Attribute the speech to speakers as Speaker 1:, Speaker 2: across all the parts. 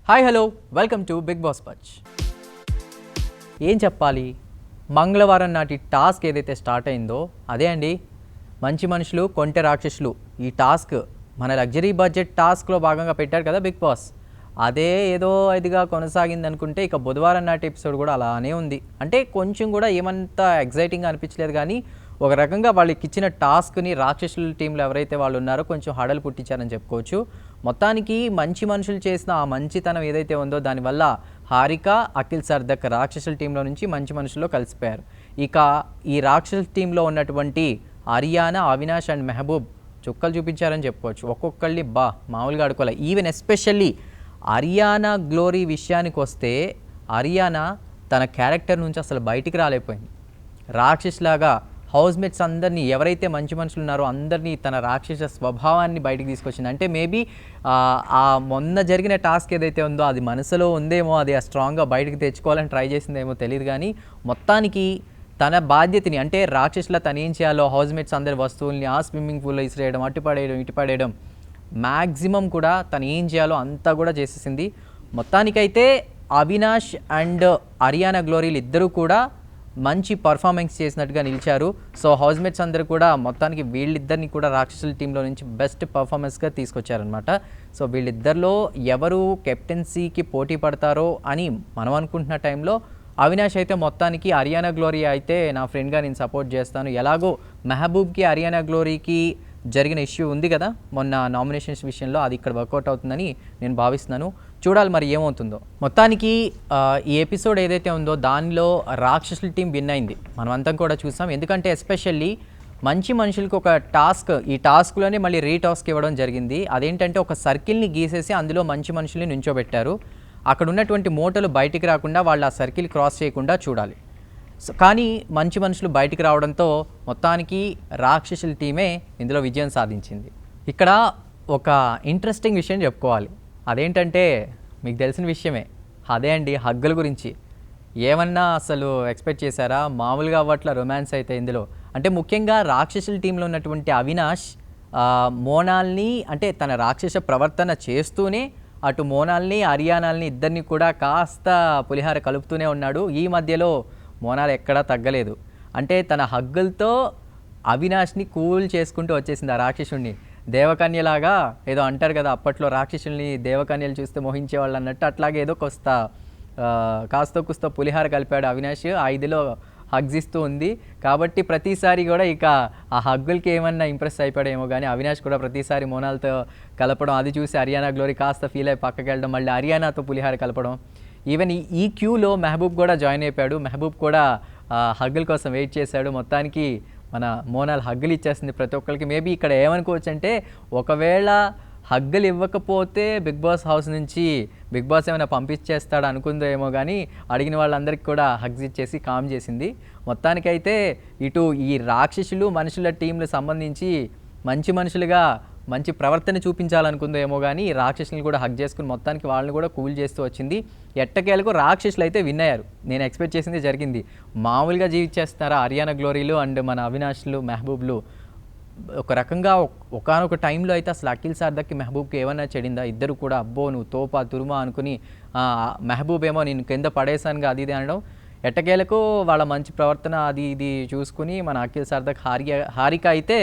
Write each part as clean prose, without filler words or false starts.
Speaker 1: Hi hello welcome to Bigg Boss పచ్. ఏం చెప్పాలి, మంగళవారం నాటి టాస్క్ ఏదైతే స్టార్ట్ అయిందో అదే అండి, మంచి మనుషులు కొంటె రాక్షసులు. ఈ టాస్క్ మన లగ్జరీ బడ్జెట్ టాస్క్లో భాగంగా పెట్టారు కదా బిగ్ బాస్. అదే ఏదో ఇదిగా కొనసాగింది అనుకుంటే ఇక బుధవారం నాటి ఎపిసోడ్ కూడా అలానే ఉంది. అంటే కొంచెం కూడా ఏమంత ఎగ్జైటింగ్గా అనిపించలేదు, కానీ ఒక రకంగా వాళ్ళకి ఇచ్చిన టాస్క్ని రాక్షసుల టీంలో ఎవరైతే వాళ్ళు ఉన్నారో కొంచెం హడలు పుట్టించారని చెప్పుకోవచ్చు. మొత్తానికి మంచి మనుషులు చేసిన ఆ మంచితనం ఏదైతే ఉందో దానివల్ల హారిక, అఖిల్ సర్దక్ రాక్షసుల టీంలో నుంచి మంచి మనుషుల్లో కలిసిపోయారు. ఇక ఈ రాక్షసుల టీంలో ఉన్నటువంటి అరియానా, అవినాష్ అండ్ మెహబూబ్ చుక్కలు చూపించారని చెప్పుకోవచ్చు. ఒక్కొక్కళ్ళని మామూలుగా ఆడుకోవాలి. ఈవెన్ ఎస్పెషల్లీ అరియానా గ్లోరీ విషయానికి వస్తే అరియానా తన క్యారెక్టర్ నుంచి అసలు బయటికి రాలేకపోయింది. రాక్షసులాగా హౌస్మేట్స్ అందరినీ, ఎవరైతే మంచి మనుషులు ఉన్నారో అందరినీ తన రాక్షస స్వభావాన్ని బయటికి తీసుకొచ్చింది. అంటే మేబీ ఆ మొన్న జరిగిన టాస్క్ ఏదైతే ఉందో అది మనసులో ఉందేమో, అది స్ట్రాంగ్గా బయటికి తెచ్చుకోవాలని ట్రై చేసిందేమో తెలియదు, కానీ మొత్తానికి తన బాధ్యతని, అంటే రాక్షసులా తను ఏం చేయాలో హౌస్మేట్స్ అందరి వస్తువుల్ని ఆ స్విమ్మింగ్ పూల్లో ఇసిరేయడం, అటు పడేయడం, ఇటు పడేయడం, మ్యాక్సిమం కూడా తను ఏం చేయాలో అంతా కూడా చేసేసింది. మొత్తానికైతే అవినాష్ అండ్ అరియానా గ్లోరీలు ఇద్దరూ కూడా మంచి పర్ఫార్మెన్స్ చేసినట్టుగా నిలిచారు. సో హౌస్మేట్స్ అందరూ కూడా మొత్తానికి వీళ్ళిద్దరిని కూడా రాక్షసుల టీంలో నుంచి బెస్ట్ పర్ఫార్మెన్స్గా తీసుకొచ్చారనమాట. సో వీళ్ళిద్దరిలో ఎవరు కెప్టెన్సీకి పోటీ పడతారో అని మనం అనుకుంటున్న టైంలో అవినాష్ అయితే మొత్తానికి అరియానా గ్లోరీ అయితే నా ఫ్రెండ్గా నేను సపోర్ట్ చేస్తాను. ఎలాగో మెహబూబ్కి అరియానా గ్లోరీకి జరిగిన ఇష్యూ ఉంది కదా మొన్న నామినేషన్స్ విషయంలో, అది ఇక్కడ వర్కౌట్ అవుతుందని నేను భావిస్తున్నాను. చూడాలి మరి ఏమవుతుందో. మొత్తానికి ఈ ఎపిసోడ్ ఏదైతే ఉందో దానిలో రాక్షసుల టీం విన్ అయింది, మనం అంతా కూడా చూసాం. ఎందుకంటే ఎస్పెషల్లీ మంచి మనుషులకు ఒక టాస్క్, ఈ టాస్క్లోనే మళ్ళీ రీటాస్క్ ఇవ్వడం జరిగింది. అదేంటంటే ఒక సర్కిల్ని గీసేసి అందులో మంచి మనుషుల్ని నుంచోబెట్టారు. అక్కడ ఉన్నటువంటి మూటలు బయటికి రాకుండా వాళ్ళు ఆ సర్కిల్ క్రాస్ చేయకుండా చూడాలి. కానీ మంచి మనుషులు బయటికి రావడంతో మొత్తానికి రాక్షసుల టీమే ఇందులో విజయం సాధించింది. ఇక్కడ ఒక ఇంట్రెస్టింగ్ విషయం చెప్పుకోవాలి. అదేంటంటే మీకు తెలిసిన విషయమే, అదే అండి హగ్గుల గురించి. ఏమన్నా అసలు ఎక్స్పెక్ట్ చేశారా? మామూలుగా అవ్వట్ల రొమాన్స్ అయితే ఇందులో. అంటే ముఖ్యంగా రాక్షసుల టీంలో ఉన్నటువంటి అవినాష్ మోనాల్ని, అంటే తన రాక్షస ప్రవర్తన చేస్తూనే అటు మోనాల్ని, అరియానాల్ని ఇద్దరిని కూడా కాస్త పులిహార కలుపుతూనే ఉన్నాడు. ఈ మధ్యలో మోనాల్ ఎక్కడా తగ్గలేదు. అంటే తన హగ్గులతో అవినాష్ని కూల్ చేసుకుంటూ వచ్చేసింది ఆ రాక్షసుడిని. దేవకన్యలాగా ఏదో అంటారు కదా అప్పట్లో, రాక్షసుల్ని దేవకన్యలు చూస్తే మోహించేవాళ్ళు అన్నట్టు, అట్లాగే ఏదో కాస్తో కుస్తో పులిహార కలిపాడు అవినాష్. ఆ ఇదిలో హగ్స్ ఇస్తూ ఉంది కాబట్టి ప్రతిసారి కూడా ఇక ఆ హగ్గులకి ఏమన్నా ఇంప్రెస్ అయిపోయాడేమో, కానీ అవినాష్ కూడా ప్రతిసారి మోనాల్తో కలపడం, అది చూసి అరియానా గ్లోరీ కాస్త ఫీల్ అయి పక్కకి వెళ్ళడం, మళ్ళీ అరియానాతో పులిహార కలపడం. ఈవెన్ ఈ క్యూలో మెహబూబ్ కూడా జాయిన్ అయిపోయాడు. మెహబూబ్ కూడా హగ్గుల కోసం వెయిట్ చేశాడు. మొత్తానికి మన మోనాల్ హగ్గులు ఇచ్చేస్తుంది ప్రతి ఒక్కరికి. మేబీ ఇక్కడ ఏమనుకోవచ్చు అంటే, ఒకవేళ హగ్గులు ఇవ్వకపోతే బిగ్ బాస్ హౌస్ నుంచి బిగ్ బాస్ ఏమైనా పంపించేస్తాడు అనుకుందో ఏమో, కానీ అడిగిన వాళ్ళందరికీ కూడా హగ్స్ ఇచ్చేసి కామ్ చేసింది. మొత్తానికైతే ఇటు ఈ రాక్షసులు మనుషుల టీంలు సంబంధించి మంచి మనుషులుగా మంచి ప్రవర్తన చూపించాలనుకుందో ఏమో, కానీ రాక్షసులను కూడా హగ్ చేసుకుని మొత్తానికి వాళ్ళని కూడా కూల్ చేస్తూ వచ్చింది. ఎట్టకేలకు రాక్షసులు అయితే విన్ అయ్యారు. నేను ఎక్స్పెక్ట్ చేసింది జరిగింది. మామూలుగా జీవించేస్తారా అరియానా గ్లోరీలు అండ్ మన అవినాష్లు, మెహబూబ్లు? ఒక రకంగా ఒకనొక టైంలో అయితే అసలు అఖిల్ సర్దక్కి మెహబూబ్కి ఏమన్నా చెడిందా? ఇద్దరు కూడా అబ్బో నువ్వు తోపా తురుమా అనుకుని మెహబూబ్ ఏమో నేను కింద పడేసానుగా అది ఇది అనడం. ఎట్టకేలకు వాళ్ళ మంచి ప్రవర్తన అది ఇది చూసుకుని మన అఖిల్ సర్దక్, హారిక అయితే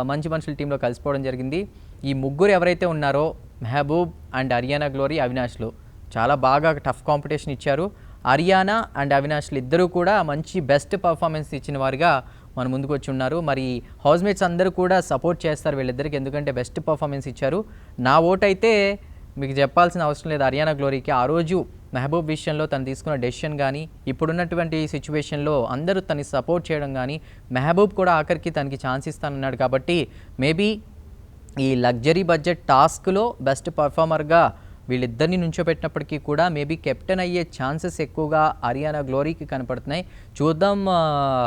Speaker 1: మంచి మనుషుల టీంలో కలిసిపోవడం జరిగింది. ఈ ముగ్గురు ఎవరైతే ఉన్నారో మెహబూబ్ అండ్ అరియానా గ్లోరీ, అవినాష్లు చాలా బాగా టఫ్ కాంపిటీషన్ ఇచ్చారు. అరియానా అండ్ అవినాష్లు ఇద్దరూ కూడా మంచి బెస్ట్ పర్ఫార్మెన్స్ ఇచ్చిన వారుగా మన ముందుకు వచ్చి ఉన్నారు. మరి హౌస్మేట్స్ అందరూ కూడా సపోర్ట్ చేస్తారు వీళ్ళిద్దరికి, ఎందుకంటే బెస్ట్ పర్ఫార్మెన్స్ ఇచ్చారు. నా ఓటు అయితే మీకు చెప్పాల్సిన అవసరం లేదు అరియానా గ్లోరీకి. ఆ రోజు మెహబూబ్ విషయంలో తను తీసుకున్న డెసిషన్ కానీ, ఇప్పుడున్నటువంటి సిచ్యువేషన్లో అందరూ తనని సపోర్ట్ చేయడం కానీ, మెహబూబ్ కూడా ఆఖరికి తనకి ఛాన్స్ ఇస్తానన్నాడు. కాబట్టి మేబీ ఈ లగ్జరీ బడ్జెట్ టాస్క్లో బెస్ట్ పర్ఫార్మర్గా వీళ్ళిద్దరిని నుంచోబెట్టినప్పటికీ కూడా మేబీ కెప్టెన్ అయ్యే ఛాన్సెస్ ఎక్కువగా అరియానా గ్లోరీకి కనపడుతున్నాయి. చూద్దాం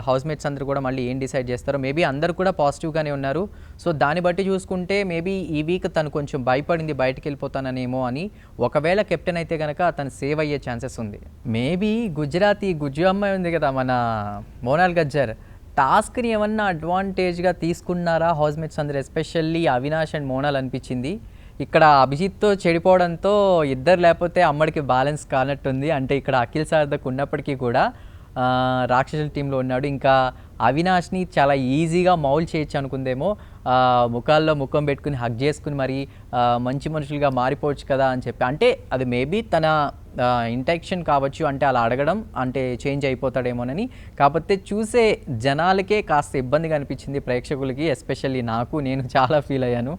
Speaker 1: హౌస్మేట్స్ అందరూ కూడా మళ్ళీ ఏం డిసైడ్ చేస్తారో. మేబీ అందరూ కూడా పాజిటివ్గానే ఉన్నారు. సో దాన్ని బట్టి చూసుకుంటే మేబీ ఈ వీక్ తను కొంచెం భయపడింది బయటికి వెళ్ళిపోతాననేమో అని. ఒకవేళ కెప్టెన్ అయితే కనుక తను సేవ్ అయ్యే ఛాన్సెస్ ఉంది. మేబీ గుజరాతీ గుజ్జు అమ్మాయి ఉంది కదా మన మోనాల్ గజ్జర్, టాస్క్ని ఏమన్నా అడ్వాంటేజ్గా తీసుకున్నారా హౌస్మేట్స్ అందరూ, ఎస్పెషల్లీ అవినాష్ అండ్ మోనాల్ అనిపించింది. ఇక్కడ అభిజిత్తో చెడిపోవడంతో ఇద్దరు లేకపోతే అమ్మడికి బ్యాలెన్స్ కానట్టుంది. అంటే ఇక్కడ అఖిల్ సార్థక్ ఉన్నప్పటికీ కూడా రాక్షసుల టీంలో ఉన్నాడు. ఇంకా అవినాష్ని చాలా ఈజీగా మౌల్ చేయొచ్చు అనుకుందేమో, ముఖాల్లో ముఖం పెట్టుకుని హగ్ చేసుకుని మరి మంచి మనుషులుగా మారిపోవచ్చు కదా అని చెప్పి. అంటే అది మేబీ తన ఇంటెక్షన్ కావచ్చు, అంటే అలా అడగడం అంటే చేంజ్ అయిపోతాడేమోనని. కాకపోతే చూసే జనాలకే కాస్త ఇబ్బందిగా అనిపించింది, ప్రేక్షకులకి ఎస్పెషల్లీ నాకు. నేను చాలా ఫీల్ అయ్యాను.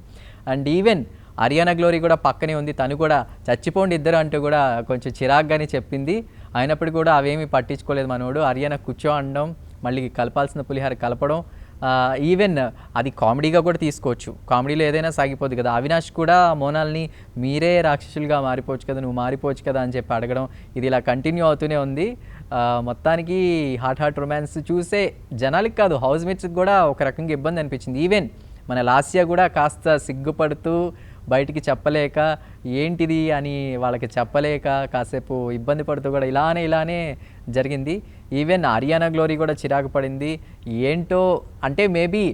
Speaker 1: అండ్ ఈవెన్ అరియానా గ్లోరీ కూడా పక్కనే ఉంది, తను కూడా చచ్చిపోండి ఇద్దరు అంటూ కూడా కొంచెం చిరాగ్గానే చెప్పింది. అయినప్పటికీ కూడా అవేమీ పట్టించుకోలేదు మనోడు. అరియానా కూర్చో అనడం, మళ్ళీ కలపాల్సిన పులిహార కలపడం, ఈవెన్ అది కామెడీగా కూడా తీసుకోవచ్చు, కామెడీలో ఏదైనా సాగిపోద్ది కదా. అవినాష్ కూడా మోనాల్ని మీరే రాక్షసులుగా మారిపోవచ్చు కదా, నువ్వు మారిపోవచ్చు కదా అని చెప్పి అడగడం, ఇది ఇలా కంటిన్యూ అవుతూనే ఉంది. మొత్తానికి హాట్ రొమాన్స్ చూసే జనాలకి కాదు, హౌస్ మేట్స్కి కూడా ఒక రకంగా ఇబ్బంది అనిపించింది. ఈవెన్ మన లాస్య కూడా కాస్త సిగ్గుపడుతూ బయటికి చెప్పలేక, ఏంటిది అని వాళ్ళకి చెప్పలేక కాసేపు ఇబ్బంది పడుతూ కూడా ఇలానే జరిగింది. ఈవెన్ అరియానా గ్లోరీ కూడా చిరాకు పడింది. ఏంటో అంటే మేబీ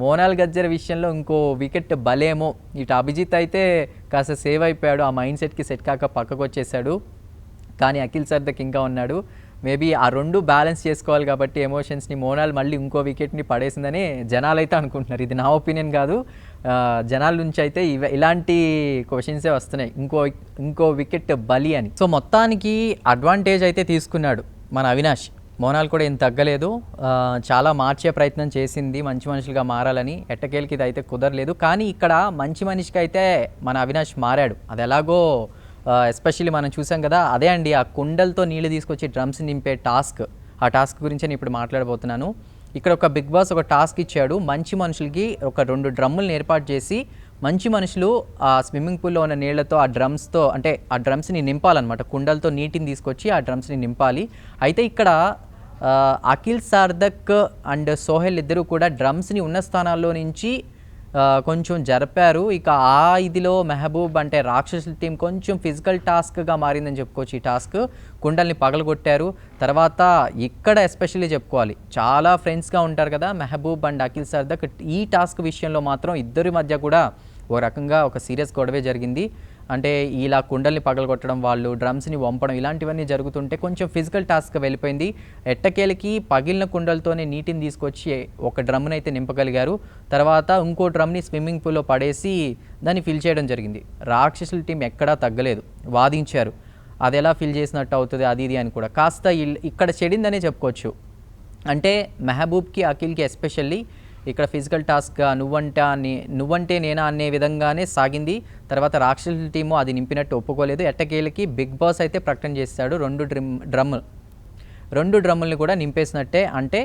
Speaker 1: మోనాల్ గజ్జర్ విషయంలో ఇంకో వికెట్ బలేమో. ఇటు అభిజిత్ అయితే కాస్త సేవ్ అయిపోయాడు, ఆ మైండ్ సెట్కి సెట్ కాక పక్కకు వచ్చేసాడు. కానీ అఖిల్ సార్థక్ ఇంకా ఉన్నాడు. మేబీ ఆ రెండు బ్యాలెన్స్ చేసుకోవాలి కాబట్టి ఎమోషన్స్ని మోనాల్ మళ్ళీ ఇంకో వికెట్ని పడేసిందని జనాలు అయితే అనుకుంటున్నారు. ఇది నా ఒపీనియన్ కాదు, జనాల నుంచి అయితే ఇలాంటి క్వశ్చన్సే వస్తున్నాయి, ఇంకో వికెట్ బలి అని. సో మొత్తానికి అడ్వాంటేజ్ అయితే తీసుకున్నాడు మన అవినాష్. మోనాల్ కూడా ఏం తగ్గలేదు, చాలా మార్చే ప్రయత్నం చేసింది మంచి మనుషులుగా మారాలని. ఎట్టకేలకి ఇది అయితే కుదరలేదు. కానీ ఇక్కడ మంచి మనిషికి అయితే మన అవినాష్ మారాడు. అది ఎలాగో ఎస్పెషల్లీ మనం చూసాం కదా, అదే అండి ఆ కుండలతో నీళ్ళు తీసుకొచ్చి డ్రమ్స్ నింపే టాస్క్. ఆ టాస్క్ గురించి నేను ఇప్పుడు మాట్లాడబోతున్నాను. ఇక్కడ ఒక బిగ్ బాస్ ఒక టాస్క్ ఇచ్చాడు, మంచి మనుషులకి ఒక 2 డ్రమ్ములను ఏర్పాటు చేసి మంచి మనుషులు ఆ స్విమ్మింగ్ పూల్లో ఉన్న నీళ్లతో ఆ డ్రమ్స్తో, అంటే ఆ డ్రమ్స్ని నింపాలన్నమాట. కుండలతో నీటిని తీసుకొచ్చి ఆ డ్రమ్స్ని నింపాలి. అయితే ఇక్కడ అఖిల్ సార్థక్ అండ్ సోహెల్ ఇద్దరు కూడా డ్రమ్స్ని ఉన్న స్థానాల్లో నుంచి కొంచెం జరిపారు. ఇక ఆ ఇదిలో మెహబూబ్ అంటే రాక్షసుల టీం కొంచెం ఫిజికల్ టాస్క్గా మారిందని చెప్పుకోవచ్చు. ఈ టాస్క్ కుండల్ని పగలగొట్టారు. తర్వాత ఇక్కడ ఎస్పెషల్లీ చెప్పుకోవాలి, చాలా ఫ్రెండ్స్గా ఉంటారు కదా మెహబూబ్ అండ్ అఖిల్ సార్థక్. ఈ టాస్క్ విషయంలో మాత్రం ఇద్దరి మధ్య కూడా ఓ రకంగా ఒక సీరియస్ గొడవే జరిగింది. అంటే ఇలా కుండల్ని పగలగొట్టడం, వాళ్ళు డ్రమ్స్ని వంపడం, ఇలాంటివన్నీ జరుగుతుంటే కొంచెం ఫిజికల్ టాస్క్ వెళ్ళిపోయింది. ఎట్టకేలకి పగిలిన కుండలతోనే నీటిని తీసుకొచ్చి ఒక డ్రమ్ని అయితే నింపగలిగారు. తర్వాత ఇంకో డ్రమ్ని స్విమ్మింగ్ పూల్లో పడేసి దాన్ని ఫిల్ చేయడం జరిగింది. రాక్షసుల టీం ఎక్కడా తగ్గలేదు, వాదించారు అది ఎలా ఫిల్ చేసినట్టు అవుతుంది అది ఇది అని కూడా. కాస్త ఇక్కడ చెడిందనే చెప్పుకోవచ్చు. అంటే మెహబూబ్కి అఖిల్కి ఎస్పెషల్లీ ఇక్కడ ఫిజికల్ టాస్క్ నువ్వంటే నేనా అనే విధంగానే సాగింది. తర్వాత రాక్షసుల టీము అది నింపినట్టు ఒప్పుకోలేదు. ఎట్టకేలకి బిగ్ బాస్ అయితే ప్రకటన చేశాడు, 2 డ్రమ్ముల్ని కూడా నింపేసినట్టే. అంటే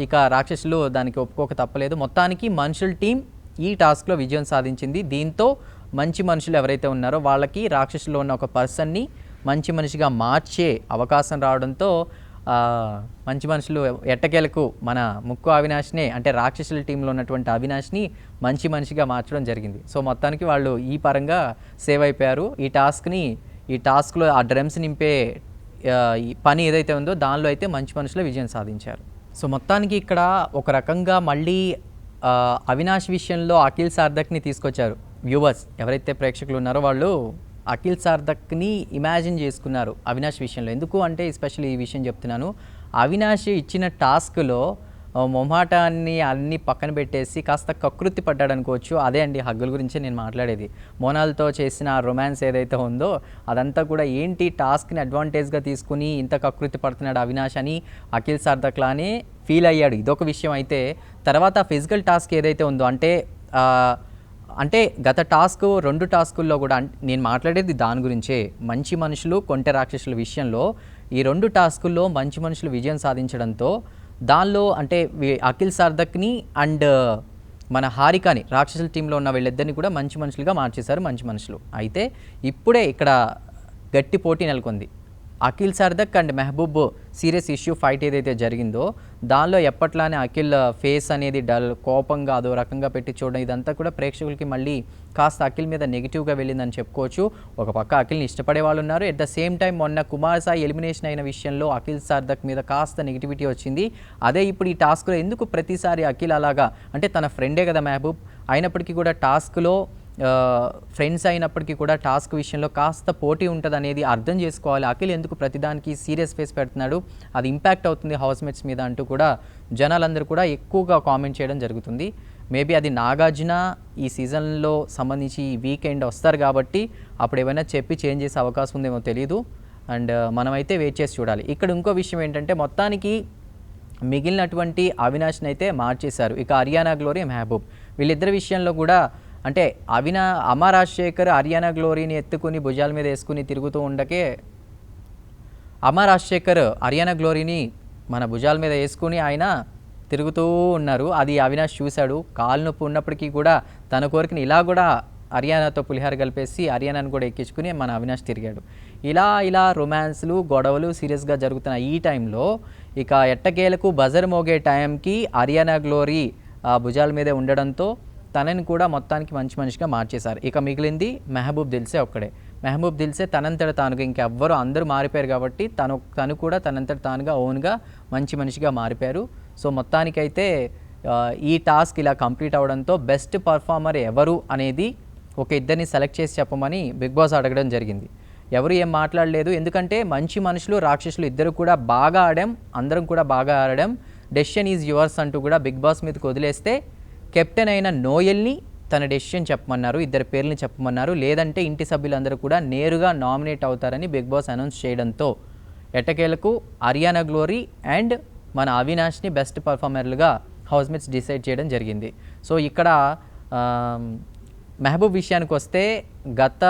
Speaker 1: ఇక రాక్షసులు దానికి ఒప్పుకోక తప్పలేదు. మొత్తానికి మనుషుల టీం ఈ టాస్క్లో విజయం సాధించింది. దీంతో మంచి మనుషులు ఎవరైతే ఉన్నారో వాళ్ళకి రాక్షసులో ఉన్న ఒక పర్సన్ని మంచి మనిషిగా మార్చే అవకాశం రావడంతో మంచి మనుషులు ఎట్టకేలకు మన ముక్కు అవినాష్నే, అంటే రాక్షసుల టీంలో ఉన్నటువంటి అవినాష్ని మంచి మనిషిగా మార్చడం జరిగింది. సో మొత్తానికి వాళ్ళు ఈ పరంగా సేవ్ అయిపోయారు. ఈ టాస్క్లో ఆ డ్రమ్స్ నింపే ఈ పని ఏదైతే ఉందో దానిలో అయితే మంచి మనుషులు విజయం సాధించారు. సో మొత్తానికి ఇక్కడ ఒక రకంగా మళ్ళీ అవినాష్ విషయంలో అఖిల్ సార్థక్ని తీసుకొచ్చారు. వ్యూవర్స్ ఎవరైతే ప్రేక్షకులు ఉన్నారో వాళ్ళు అఖిల్ సార్థక్ని ఇమాజిన్ చేసుకున్నారు అవినాష్ విషయంలో. ఎందుకు అంటే ఎస్పెషల్లీ ఈ విషయం చెప్తున్నాను, అవినాష్ ఇచ్చిన టాస్క్లో మొహమాటాన్ని అన్నీ పక్కన పెట్టేసి కాస్త కకృతి పడ్డాడు అనుకోవచ్చు. అదే అండి హగ్గుల గురించి నేను మాట్లాడేది. మోనాల్తో చేసిన రొమాన్స్ ఏదైతే ఉందో అదంతా కూడా ఏంటి టాస్క్ని అడ్వాంటేజ్గా తీసుకుని ఇంత కకృతి పడుతున్నాడు అవినాష్ అని అఖిల్ సార్థక్లానే ఫీల్ అయ్యాడు. ఇదొక విషయం. అయితే తర్వాత ఫిజికల్ టాస్క్ ఏదైతే ఉందో అంటే గత 2 టాస్కుల్లో కూడా నేను మాట్లాడేది దాని గురించే, మంచి మనుషులు కొంటె రాక్షసుల విషయంలో ఈ 2 టాస్కుల్లో మంచి మనుషులు విజయం సాధించడంతో దానిలో అంటే అఖిల్ సార్థక్ని అండ్ మన హారికాని రాక్షసుల టీంలో ఉన్న వీళ్ళిద్దరిని కూడా మంచి మనుషులుగా మార్చేశారు మంచి మనుషులు. అయితే ఇప్పుడే ఇక్కడ గట్టి పోటీ నెలకొంది. Akhil Sarthak and Mehboob serious issue fight ఏదైతే జరిగిందో దానిలో ఎప్పట్లానే అఖిల్ ఫేస్ అనేది కోపంగా అదో రకంగా పెట్టి చూడడం, ఇదంతా కూడా ప్రేక్షకులకి మళ్ళీ కాస్త అఖిల్ మీద నెగిటివ్గా వెళ్ళిందని చెప్పుకోవచ్చు. ఒక పక్క అఖిల్ని ఇష్టపడే వాళ్ళు ఉన్నారు, ఎట్ ద సేమ్ టైం మొన్న కుమార్ సాయి ఎలిమినేషన్ అయిన విషయంలో అఖిల్ సార్థక్ మీద కాస్త నెగిటివిటీ వచ్చింది. అదే ఇప్పుడు ఈ టాస్క్లో ఎందుకు ప్రతిసారి అఖిల్ అలాగా, అంటే తన ఫ్రెండే కదా మెహబూబ్, అయినప్పటికీ కూడా టాస్క్లో ఫ్రెండ్స్ అయినప్పటికీ కూడా టాస్క్ విషయంలో కాస్త పోటీ ఉంటుంది అనేది అర్థం చేసుకోవాలి. అఖిల్ ఎందుకు ప్రతిదానికి సీరియస్ ఫేస్ పెడుతున్నాడు, అది ఇంపాక్ట్ అవుతుంది హౌస్మేట్స్ మీద అంటూ కూడా జనాలందరూ కూడా ఎక్కువగా కామెంట్ చేయడం జరుగుతుంది. మేబీ అది నాగార్జున ఈ సీజన్లో సంబంధించి వీకెండ్ వస్తారు కాబట్టి అప్పుడు ఏమైనా చెప్పి చేంజ్ చేసే అవకాశం ఉందేమో తెలియదు. అండ్ మనమైతే వెయిట్ చేసి చూడాలి. ఇక్కడ ఇంకో విషయం ఏంటంటే మొత్తానికి మిగిలినటువంటి అవినాష్ని అయితే మార్చేశారు. ఇక హరియానా గ్లోరీ, మెహబూబ్ వీళ్ళిద్దరి విషయంలో కూడా అంటే అమా రాజశేఖర్ హరియానా గ్లోరీని ఎత్తుకుని భుజాల మీద వేసుకుని తిరుగుతూ ఉండకే అమా రాజశేఖర్ హరియానా గ్లోరీని మన భుజాల మీద వేసుకుని ఆయన తిరుగుతూ ఉన్నారు. అది అవినాష్ చూశాడు. కాలు నొప్పి ఉన్నప్పటికీ కూడా తన కోరికని ఇలా కూడా హరియానాతో పులిహార కలిపేసి హరియానాను కూడా ఎక్కించుకుని మన అవినాష్ తిరిగాడు. ఇలా రొమాన్స్లు, గొడవలు సీరియస్గా జరుగుతున్న ఈ టైంలో ఇక ఎట్టకేలకు బజర్ మోగే టైంకి హరియానా గ్లోరీ భుజాల మీదే ఉండడంతో తనని కూడా మొత్తానికి మంచి మనిషిగా మార్చేశారు. ఇక మిగిలింది మెహబూబ్ దిల్సే ఒక్కడే. మెహబూబ్ దిల్సే తనంతట తానుగా, ఇంకెవ్వరు అందరూ మారిపోయారు కాబట్టి తను కూడా తనంతట తానుగా ఓన్గా మంచి మనిషిగా మారిపోయారు. సో మొత్తానికైతే ఈ టాస్క్ ఇలా కంప్లీట్ అవడంతో బెస్ట్ పర్ఫార్మర్ ఎవరు అనేది ఒక ఇద్దరిని సెలెక్ట్ చేసి చెప్పమని బిగ్ బాస్ అడగడం జరిగింది. ఎవరు ఏం మాట్లాడలేదు. ఎందుకంటే మంచి మనుషులు, రాక్షసులు ఇద్దరు కూడా బాగా ఆడాం, అందరం కూడా బాగా ఆడాం, డెసిషన్ ఈజ్ యువర్స్ అంటూ కూడా బిగ్ బాస్ మీదకి వదిలేస్తే కెప్టెన్ అయిన నోయల్ని తన డెసిషన్ చెప్పమన్నారు, ఇద్దరు పేర్లని చెప్పమన్నారు. లేదంటే ఇంటి సభ్యులందరూ కూడా నేరుగా నామినేట్ అవుతారని బిగ్ బాస్ అనౌన్స్ చేయడంతో ఎట్టకేలకు హరియానా గ్లోరీ అండ్ మన అవినాష్ని బెస్ట్ పర్ఫార్మర్లుగా హౌస్మేట్స్ డిసైడ్ చేయడం జరిగింది. సో ఇక్కడ మెహబూబ్ విషయానికి వస్తే గత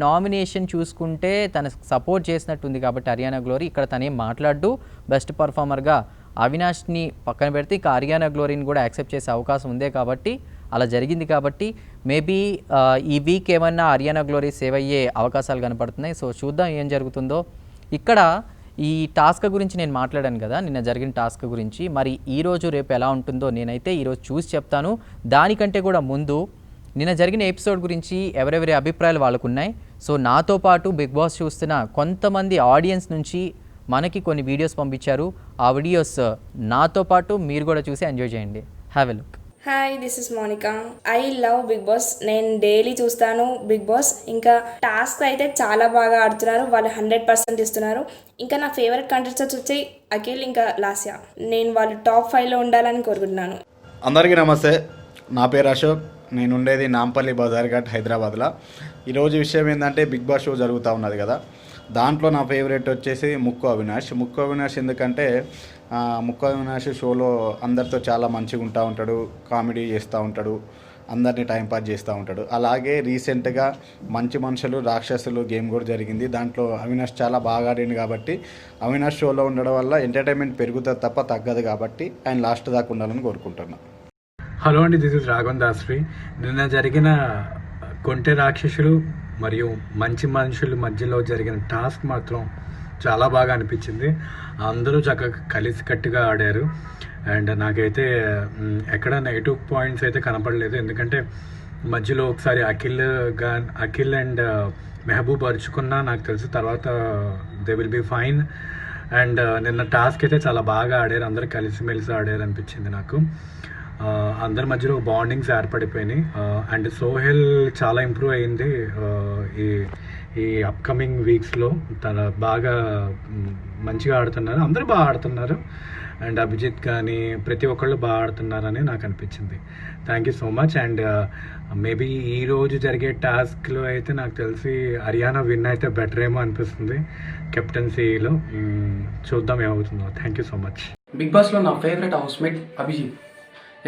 Speaker 1: నామినేషన్ చూసుకుంటే తన సపోర్ట్ చేసినట్టుంది కాబట్టి హరియానా గ్లోరీ ఇక్కడ తనేం మాట్లాడుతూ బెస్ట్ పర్ఫార్మర్గా అవినాష్ని పక్కన పెడితే ఇక హరియానా గ్లోరీని కూడా యాక్సెప్ట్ చేసే అవకాశం ఉందే కాబట్టి అలా జరిగింది. కాబట్టి మేబీ ఈ వీక్ ఏమన్నా హరియానా గ్లోరీ సేవ్ అయ్యే అవకాశాలు కనపడుతున్నాయి. సో చూద్దాం ఏం జరుగుతుందో. ఇక్కడ ఈ టాస్క్ గురించి నేను మాట్లాడాను కదా, నిన్న జరిగిన టాస్క్ గురించి. మరి ఈరోజు రేపు ఎలా ఉంటుందో నేనైతే ఈరోజు చూసి చెప్తాను. దానికంటే కూడా ముందు నిన్న జరిగిన ఎపిసోడ్ గురించి ఎవరెవరి అభిప్రాయాలు వాళ్ళకు ఉన్నాయి. సో నాతో పాటు బిగ్ బాస్ చూస్తున్న కొంతమంది ఆడియన్స్ నుంచి మనకి కొన్ని వీడియోస్ పంపించారు. ఆ వీడియోస్ నాతో పాటు మీరు కూడా చూసి ఎంజాయ్ చేయండి. Have a look.
Speaker 2: Hi, this is Monica. I love Big Boss. నేను డైలీ చూస్తాను బిగ్ బాస్. ఇంకా టాస్క్ అయితే చాలా బాగా ఆడుతున్నారు, వాళ్ళు 100% ఇస్తున్నారు. ఇంకా నా ఫేవరెట్ కంటెస్టెంట్స్ వచ్చి అఖిల్ ఇంకా లాస్యా. నేను వాళ్ళు టాప్ 5లో ఉండాలని కోరుకుంటున్నాను.
Speaker 3: అందరికీ నమస్తే. నా పేరు అశోక్. నేను ఉండేది నాంపల్లి బజార్ఘాట్, హైదరాబాద్లో. ఈరోజు విషయం ఏంటంటే బిగ్ బాస్ షో జరుగుతూ ఉన్నది కదా, దాంట్లో నా ఫేవరెట్ వచ్చేసి ముక్కు అవినాష్. ఎందుకంటే ముక్కు అవినాష్ షోలో అందరితో చాలా మంచిగా ఉంటాడు, కామెడీ చేస్తూ ఉంటాడు, అందరినీ టైంపాస్ చేస్తూ ఉంటాడు. అలాగే రీసెంట్గా మంచి మనుషులు రాక్షసులు గేమ్ కూడా జరిగింది. దాంట్లో అవినాష్ చాలా బాగా ఆడింది కాబట్టి అవినాష్ షోలో ఉండడం వల్ల ఎంటర్టైన్మెంట్ పెరుగుతుంది తప్ప తగ్గదు కాబట్టి ఆయన లాస్ట్ దాకా ఉండాలని కోరుకుంటున్నాను.
Speaker 4: హలో అండి, దిస్ ఇస్ రాఘవన్ దాస్రి. నిన్న జరిగిన కొంటె రాక్షసులు మరియు మంచి మనుషుల మధ్యలో జరిగిన టాస్క్ మాత్రం చాలా బాగా అనిపించింది. అందరూ చక్కగా కలిసికట్టుగా ఆడారు. అండ్ నాకైతే ఎక్కడ నెగిటివ్ పాయింట్స్ అయితే కనపడలేదు. ఎందుకంటే మధ్యలో ఒకసారి అఖిల్ అండ్ మెహబూబ్ అరుచుకున్నా నాకు తెలిసి తర్వాత they will be fine. And నిన్న టాస్క్ అయితే చాలా బాగా ఆడారు, అందరూ కలిసిమెలిసి ఆడారు అనిపించింది నాకు. అందరి మధ్యలో బాండింగ్స్ ఏర్పడిపోయినాయి. అండ్ సోహెల్ చాలా ఇంప్రూవ్ అయింది ఈ అప్కమింగ్ వీక్స్లో. తన బాగా మంచిగా ఆడుతున్నారు, అందరూ బాగా ఆడుతున్నారు. అండ్ అభిజిత్ కానీ ప్రతి ఒక్కళ్ళు బాగా ఆడుతున్నారని నాకు అనిపించింది. Thank you so much. And maybe ఈరోజు జరిగే టాస్క్లో అయితే నాకు తెలిసి హరియానా విన్ అయితే బెటర్ ఏమో అనిపిస్తుంది కెప్టెన్సీలో. చూద్దాం ఏమవుతుందో. Thank you so much.
Speaker 5: Big బాస్లో నా ఫేవరెట్ హౌస్మేట్ అభిజిత్.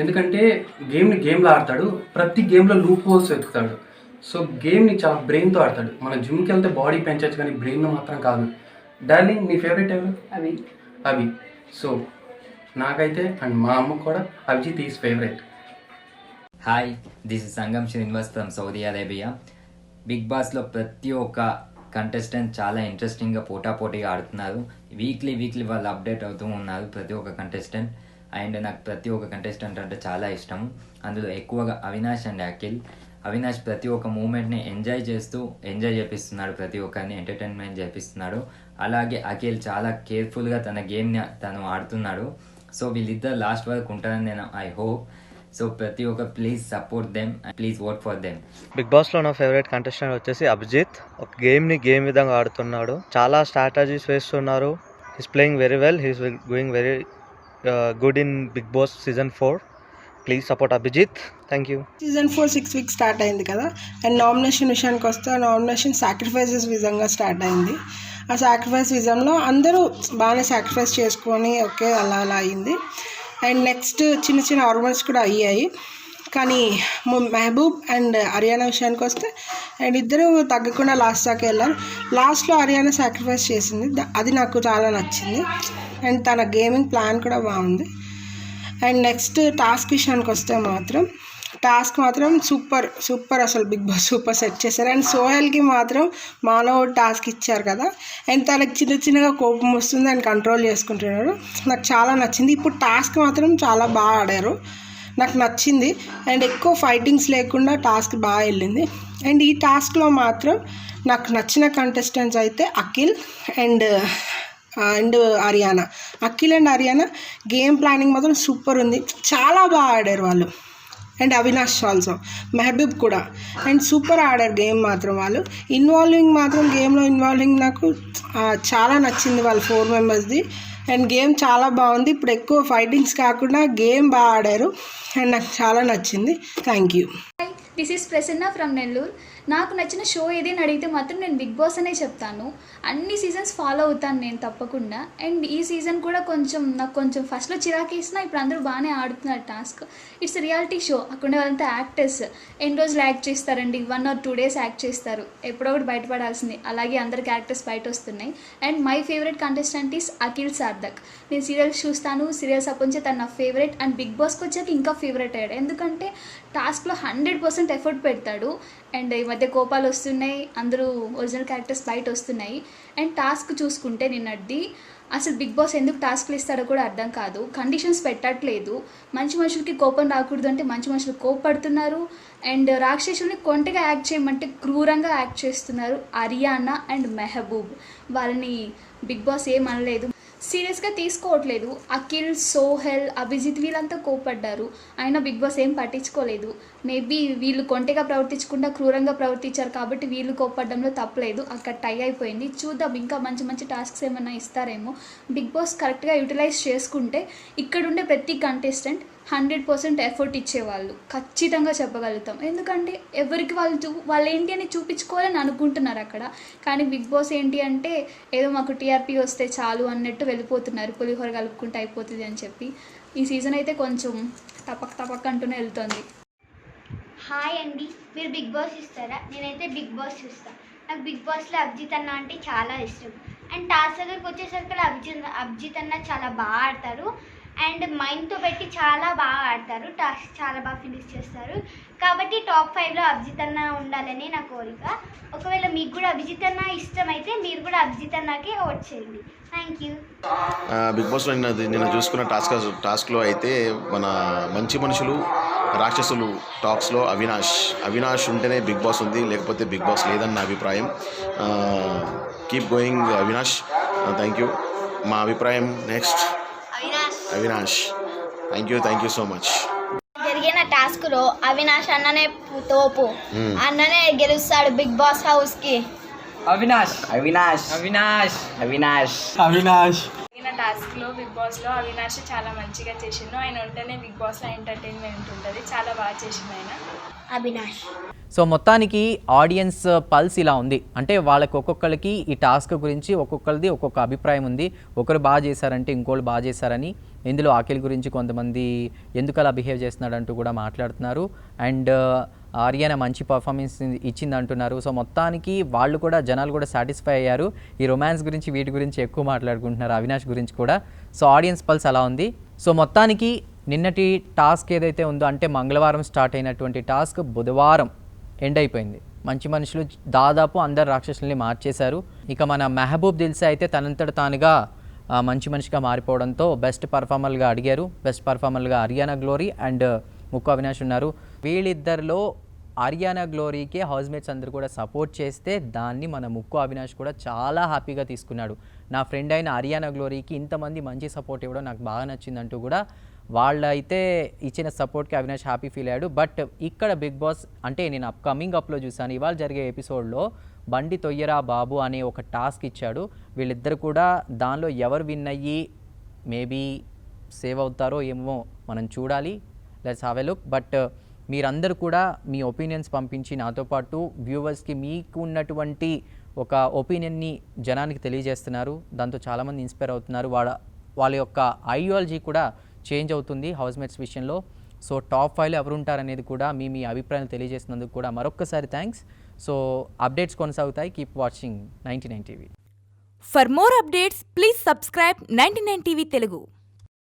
Speaker 5: ఎందుకంటే గేమ్లో ఆడతాడు, ప్రతి గేమ్లో లూప్ హోల్స్ వెతుకుతాడు. సో గేమ్ని చాలా బ్రెయిన్తో ఆడతాడు. మన జిమ్కి వెళ్తే బాడీ పెంచవచ్చు కానీ బ్రెయిన్లో మాత్రం కాదు. డార్లింగ్, నీ ఫేవరెట్ ఎవరు? అవి. సో నాకైతే అండ్ మా అమ్మకు కూడా Abhijit is favourite.
Speaker 6: Hi, this is Sangam Srinivas from Saudi Arabia. Big బాస్లో ప్రతి ఒక్క కంటెస్టెంట్ చాలా ఇంట్రెస్టింగ్గా పోటాపోటీగా ఆడుతున్నారు. వీక్లీ వాళ్ళు అప్డేట్ అవుతూ ఉన్నారు ప్రతి ఒక్క కంటెస్టెంట్. అండ్ నాకు ప్రతి ఒక్క కంటెస్టెంట్ అంటే చాలా ఇష్టం. అందులో ఎక్కువగా అవినాష్ అండ్ అఖిల్. అవినాష్ ప్రతి ఒక్క మూమెంట్ని ఎంజాయ్ చేపిస్తున్నాడు, ప్రతి ఒక్కరిని ఎంటర్టైన్మెంట్ చేపిస్తున్నాడు. అలాగే అఖిల్ చాలా కేర్ఫుల్గా తన గేమ్ని తను ఆడుతున్నాడు. సో వీళ్ళిద్దరు లాస్ట్ వరకు ఉంటారని నేను ఐ హోప్. సో ప్రతి ఒక్క please support them and please vote for them.
Speaker 7: Big బాస్లో నా ఫేవరెట్ కంటెస్టెంట్ వచ్చేసి అభిజిత్. ఒక గేమ్ని గేమ్ విధంగా ఆడుతున్నాడు, చాలా స్ట్రాటజీస్ వేస్తున్నారు. He's playing very well, he's going very good in Big Boss season 4. Please support Abhijit. Thank you.
Speaker 8: Season 4 6 weeks start అయింది కదా, అండ్ నామినేషన్ విషయానికి వస్తే ఆ నామినేషన్ సాక్రిఫైసెస్ విధంగా స్టార్ట్ అయింది. ఆ సాక్రిఫైస్ విజన్లో అందరూ బాగానే సాక్రిఫైస్ చేసుకొని ఓకే అలా అలా అయింది. అండ్ నెక్స్ట్ చిన్న చిన్న ఆర్గ్యుమెంట్స్ కూడా అయ్యాయి. కానీ మెహబూబ్ అండ్ హరియానా విషయానికి వస్తే అండ్ ఇద్దరు తగ్గకుండా లాస్ట్ దాకా వెళ్ళారు. లాస్ట్లో హరియానా సాక్రిఫైస్ చేసింది, అది నాకు చాలా నచ్చింది. అండ్ తన గేమింగ్ ప్లాన్ కూడా బాగుంది. అండ్ నెక్స్ట్ టాస్క్ విషయానికి వస్తే మాత్రం టాస్క్ మాత్రం సూపర్ అసలు బిగ్ బాస్ సూపర్ సెట్ చేశారు. అండ్ సోహెల్కి మాత్రం మానవ టాస్క్ ఇచ్చారు కదా, అండ్ తనకి చిన్నగా కోపం వస్తుంది అండ్ కంట్రోల్ చేసుకుంటున్నాడు, నాకు చాలా నచ్చింది. ఇప్పుడు టాస్క్ మాత్రం చాలా బాగా ఆడారు, నాకు నచ్చింది. అండ్ ఎక్కువ ఫైటింగ్స్ లేకుండా టాస్క్ బాగా వెళ్ళింది. అండ్ ఈ టాస్క్లో మాత్రం నాకు నచ్చిన కంటెస్టెంట్స్ అయితే Akhil and Haryana. Akhil and Haryana game planning మాత్రం సూపర్ ఉంది, చాలా బాగా ఆడారు వాళ్ళు. అండ్ అవినాష్ ఆల్సో, మెహబూబ్ కూడా, అండ్ సూపర్ ఆడారు గేమ్ మాత్రం వాళ్ళు. గేమ్లో ఇన్వాల్వింగ్ నాకు చాలా నచ్చింది వాళ్ళ 4 మెంబర్స్ది. అండ్ గేమ్ చాలా బాగుంది. ఇప్పుడు ఎక్కువ ఫైటింగ్స్ కాకుండా గేమ్ బాగా ఆడారు అండ్ నాకు చాలా నచ్చింది. Thank you.
Speaker 9: This is Prasanna from Nellore. నాకు నచ్చిన షో ఏదని అడిగితే మాత్రం నేను బిగ్ బాస్ అనే చెప్తాను. అన్ని సీజన్స్ ఫాలో అవుతాను నేను తప్పకుండా. అండ్ ఈ సీజన్ కూడా నాకు కొంచెం ఫస్ట్లో చిరాకేసినా ఇప్పుడు అందరూ బాగానే ఆడుతున్నారు టాస్క్. ఇట్స్ రియాలిటీ షో, అక్కడ వాళ్ళంతా యాక్టర్స్. ఎన్ని రోజులు యాక్ట్ చేస్తారండి, 1 or 2 days యాక్ట్ చేస్తారు, ఎప్పుడో ఒకటి బయటపడాల్సింది. అలాగే అందరికి యాక్టర్స్ బయట వస్తున్నాయి. And my favourite contestant is Akhil Sarthak. నేను సీరియల్స్ చూస్తాను, సీరియల్స్ అప్పటి తను నా ఫేవరెట్. అండ్ బిగ్ బాస్కి వచ్చాక ఇంకా ఫేవరెట్ అయ్యాడు, ఎందుకంటే టాస్క్లో 100% ఎఫర్ట్ పెడతాడు. అండ్ ఈ మధ్య కోపాలు వస్తున్నాయి, అందరూ ఒరిజినల్ క్యారెక్టర్స్ బయట వస్తున్నాయి. అండ్ టాస్క్ చూసుకుంటే నిన్నటిది అసలు బిగ్ బాస్ ఎందుకు టాస్క్లు ఇస్తాడో కూడా అర్థం కాదు. కండిషన్స్ పెట్టట్లేదు. మంచి మనుషులకి కోపం రాకూడదు అంటే మంచి మనుషులు కోపడుతున్నారు. అండ్ రాక్షసుల్ని కొంటగా యాక్ట్ చేయమంటే క్రూరంగా యాక్ట్ చేస్తున్నారు. హరియానా అండ్ మెహబూబ్ వాళ్ళని బిగ్ బాస్ ఏమనలేదు, సీరియస్గా తీసుకోవట్లేదు. అఖిల్, సోహెల్, అభిజిత్ వీళ్ళంతా కోపడ్డారు, అయినా బిగ్ బాస్ ఏం పట్టించుకోలేదు. మేబీ వీళ్ళు కొంటెగా ప్రవర్తించకుండా క్రూరంగా ప్రవర్తించారు కాబట్టి వీళ్ళు కోపడ్డంలో తప్పలేదు. అక్కడ టై అయిపోయింది. చూద్దాం ఇంకా మంచి మంచి టాస్క్స్ ఏమన్నా ఇస్తారేమో. బిగ్ బాస్ కరెక్ట్గా యూటిలైజ్ చేసుకుంటే ఇక్కడుండే ప్రతి కంటెస్టెంట్ 100% ఎఫర్ట్ ఇచ్చేవాళ్ళు, ఖచ్చితంగా చెప్పగలుగుతాం. ఎందుకంటే ఎవరికి వాళ్ళు ఏంటి అని చూపించుకోవాలని అనుకుంటున్నారు అక్కడ. కానీ బిగ్ బాస్ ఏంటి అంటే ఏదో మాకు టీఆర్పీ వస్తే చాలు అన్నట్టు వెళ్ళిపోతున్నారు, పులిహోర కలుపుకుంటే అయిపోతుంది అని చెప్పి. ఈ సీజన్ అయితే కొంచెం తప్పక అంటూనే వెళ్తుంది.
Speaker 10: హాయ్ అండి, మీరు బిగ్ బాస్ చూస్తారా? నేనైతే బిగ్ బాస్ చూస్తాను. నాకు బిగ్ బాస్లో అభిజిత్ అన్న అంటే చాలా ఇష్టం. అండ్ టాస్క్ దగ్గరికి వచ్చేసరికి అభిజిత్ అన్న చాలా బాగా ఆడతారు. అండ్ మైండ్తో పెట్టి చాలా బాగా ఆడతారు, టాస్క్ చాలా బాగా ఫినిష్ చేస్తారు. కాబట్టి టాప్ 5లో అభిజిత్ అన్న ఉండాలని నా కోరిక. ఒకవేళ మీకు కూడా అభిజిత్ అన్న ఇష్టమైతే మీరు కూడా అభిజిత్ అన్నకే ఓట్ చేయండి. Thank you.
Speaker 11: బిగ్ బాస్లో నిన్న చూసుకున్న టాస్క్లో అయితే మన మంచి మనుషులు రాక్షసులు టాక్స్లో అవినాష్ ఉంటేనే బిగ్ బాస్ ఉంది, లేకపోతే బిగ్ బాస్ లేదని నా అభిప్రాయం. Keep going Avinash. Thank you. మా అభిప్రాయం next Avinash. Thank you so much.
Speaker 10: జరిగిన టాస్క్లో అవినాష్ అన్ననే తోపు, అన్ననే గెలుస్తాడు బిగ్ బాస్ హౌస్కి.
Speaker 1: అవినాష్.
Speaker 2: జరిగిన టాస్క్లో బిగ్ బాస్లో అవినాష్ చాలా మంచిగా చేసిండు. ఆయన ఉంటేనే బిగ్ బాస్లో ఎంటర్టైన్మెంట్ ఉంటుంది, చాలా బాగా చేసిండు ఆయన.
Speaker 10: అవినాష్.
Speaker 1: సో మొత్తానికి ఆడియన్స్ పల్స్ ఇలా ఉంది, అంటే వాళ్ళకి ఒక్కొక్కరికి ఈ టాస్క్ గురించి ఒక్కొక్కరిది ఒక్కొక్క అభిప్రాయం ఉంది. ఒకరు బాగా చేశారంటే ఇంకోళ్ళు బాగా చేశారని. ఇందులో అఖిల్ గురించి కొంతమంది ఎందుకు అలా బిహేవ్ చేస్తున్నాడంటూ కూడా మాట్లాడుతున్నారు. అండ్ హరియానా మంచి పర్ఫార్మెన్స్ ఇచ్చింది అంటున్నారు. సో మొత్తానికి వాళ్ళు కూడా జనాలు కూడా సాటిస్ఫై అయ్యారు. ఈ రొమాన్స్ గురించి వీటి గురించి ఎక్కువ మాట్లాడుకుంటున్నారు, అవినాష్ గురించి కూడా. సో ఆడియన్స్ పల్స్ అలా ఉంది. సో మొత్తానికి నిన్నటి టాస్క్ ఏదైతే ఉందో, అంటే మంగళవారం స్టార్ట్ అయినటువంటి టాస్క్ బుధవారం ఎండ్ అయిపోయింది. మంచి మనుషులు దాదాపు అందరు రాక్షసుల్ని మార్చేశారు. ఇక మన మెహబూబ్ దిల్సా అయితే తనంతట తానుగా మంచి మనిషిగా మారిపోవడంతో బెస్ట్ పర్ఫార్మర్గా అడిగారు. బెస్ట్ పర్ఫార్మర్గా హరియానా గ్లోరీ అండ్ ముక్కు అవినాష్ ఉన్నారు. వీళ్ళిద్దరిలో హరియానా గ్లోరీకి హౌస్మేట్స్ అందరూ కూడా సపోర్ట్ చేస్తే దాన్ని మన ముక్కు అవినాష్ కూడా చాలా హ్యాపీగా తీసుకున్నాడు. నా ఫ్రెండ్ అయిన హరియానా గ్లోరీకి ఇంతమంది మంచి సపోర్ట్ ఇవ్వడం నాకు బాగా నచ్చిందంటూ కూడా వాళ్ళైతే ఇచ్చిన సపోర్ట్కి అవినాష్ హ్యాపీ ఫీల్ అయ్యాడు. బట్ ఇక్కడ బిగ్ బాస్ అంటే నేను అప్లో చూశాను, ఇవాళ జరిగే ఎపిసోడ్లో బండి తొయ్యరా బాబు అనే ఒక టాస్క్ ఇచ్చాడు. వీళ్ళిద్దరు కూడా దానిలో ఎవరు విన్ అయ్యి మేబీ సేవ్ అవుతారో ఏమో మనం చూడాలి. Let's have a look. But మీరందరూ కూడా మీ ఒపీనియన్స్ పంపించి నాతో పాటు వ్యూవర్స్కి మీకు ఉన్నటువంటి ఒక ఒపీనియన్ని జనానికి తెలియజేస్తున్నారు. దాంతో చాలామంది ఇన్స్పైర్ అవుతున్నారు. వాళ్ళ యొక్క ఐడియాలజీ కూడా చేంజ్ అవుతుంది హౌస్మేట్స్ విషయంలో. సో టాప్ 5లో ఎవరు ఉంటారనేది కూడా మీ అభిప్రాయం తెలియజేసినందుకు కూడా మరొక్కసారి థ్యాంక్స్. సో అప్డేట్స్ కొనసాగుతాయి. Keep watching 99 TV.
Speaker 12: For more updates, please subscribe 99 TV Telugu.